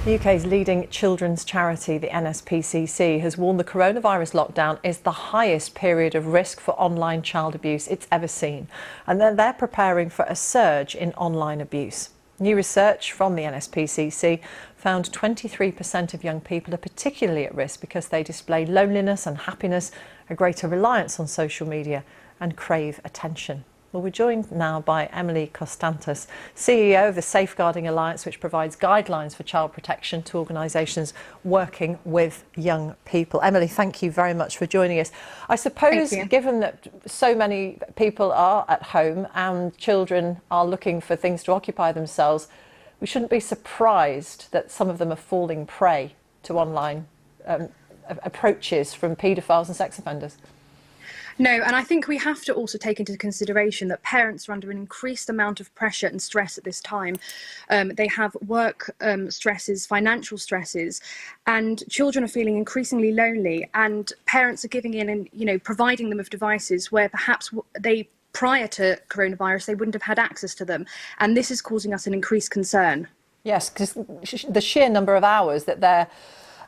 The UK's leading children's charity, the NSPCC, has warned the coronavirus lockdown is the highest period of risk for online child abuse it's ever seen, and they're preparing for a surge in online abuse. New research from the NSPCC found 23% of young people are particularly at risk because they display loneliness, unhappiness, a greater reliance on social media and crave attention. Well, we're joined now by Emily Costantas, CEO of the Safeguarding Alliance, which provides guidelines for child protection to organisations working with young people. Emily, thank you very much for joining us. I suppose, given that so many people are at home and children are looking for things to occupy themselves, we shouldn't be surprised that some of them are falling prey to online approaches from paedophiles and sex offenders. No, and I think we have to also take into consideration that parents are under an increased amount of pressure and stress at this time. They have work stresses, financial stresses, and children are feeling increasingly lonely, and parents are giving in and, providing them with devices where perhaps prior to coronavirus, they wouldn't have had access to them. And this is causing us an increased concern. Yes, because the sheer number of hours that they're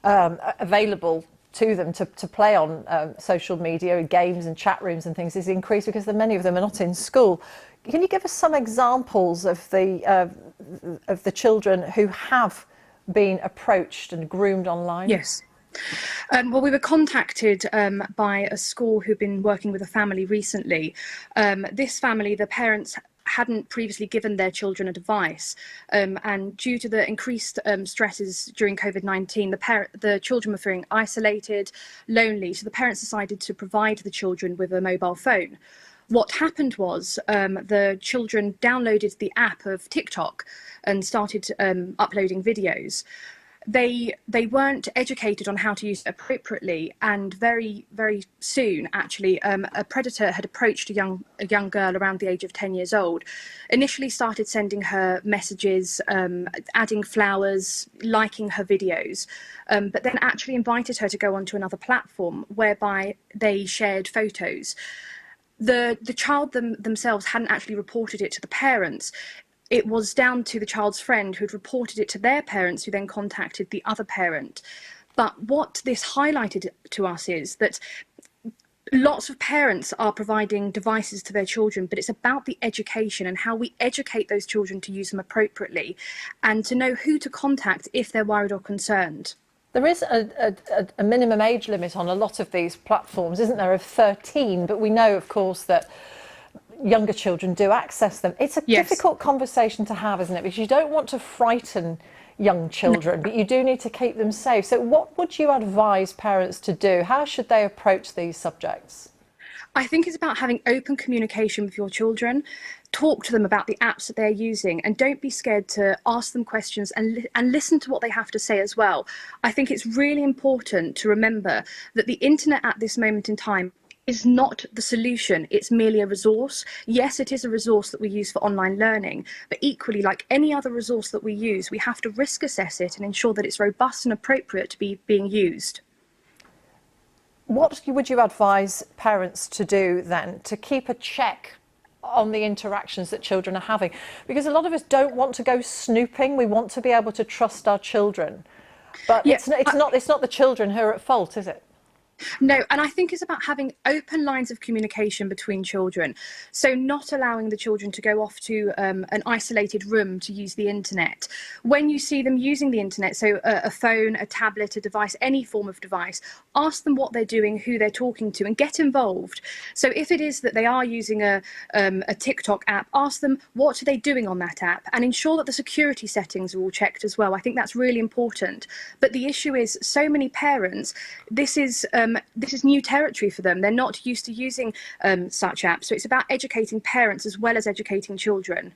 available to them to play on social media, games and chat rooms and things is increased because many of them are not in school. Can you give us some examples of the children who have been approached and groomed online? Yes. Well, we were contacted by a school who've been working with a family recently. This family, the parents hadn't previously given their children a device, and due to the increased stresses during COVID-19, the children were feeling isolated, lonely, so the parents decided to provide the children with a mobile phone. What happened was the children downloaded the app of TikTok and started uploading videos. They weren't educated on how to use it appropriately, and very, very soon, actually, a predator had approached a young girl around the age of 10 years old. Initially started sending her messages, adding flowers, liking her videos, but then actually invited her to go onto another platform whereby they shared photos. The child themselves hadn't actually reported it to the parents. It was down to the child's friend who had reported it to their parents, who then contacted the other parent. But what this highlighted to us is that lots of parents are providing devices to their children, but it's about the education and how we educate those children to use them appropriately and to know who to contact if they're worried or concerned. There is a minimum age limit on a lot of these platforms, isn't there, of 13, but we know, of course, that younger children do access them. It's a difficult conversation to have, isn't it? Because you don't want to frighten young children, but you do need to keep them safe. So what would you advise parents to do? How should they approach these subjects? I think it's about having open communication with your children. Talk to them about the apps that they're using, and don't be scared to ask them questions and listen to what they have to say as well. I think it's really important to remember that the internet at this moment in time is not the solution, it's merely a resource. Yes, it is a resource that we use for online learning, but equally, like any other resource that we use, we have to risk assess it and ensure that it's robust and appropriate to be being used. What would you advise parents to do then to keep a check on the interactions that children are having? Because a lot of us don't want to go snooping, we want to be able to trust our children. But it's not the children who are at fault, is it? No, and I think it's about having open lines of communication between children. So not allowing the children to go off to an isolated room to use the internet. When you see them using the internet, so a phone, a tablet, a device, any form of device, ask them what they're doing, who they're talking to, and get involved. So if it is that they are using a TikTok app, ask them what are they doing on that app, and ensure that the security settings are all checked as well. I think that's really important. But the issue is, so many parents, this is new territory for them. They're not used to using such apps. So it's about educating parents as well as educating children.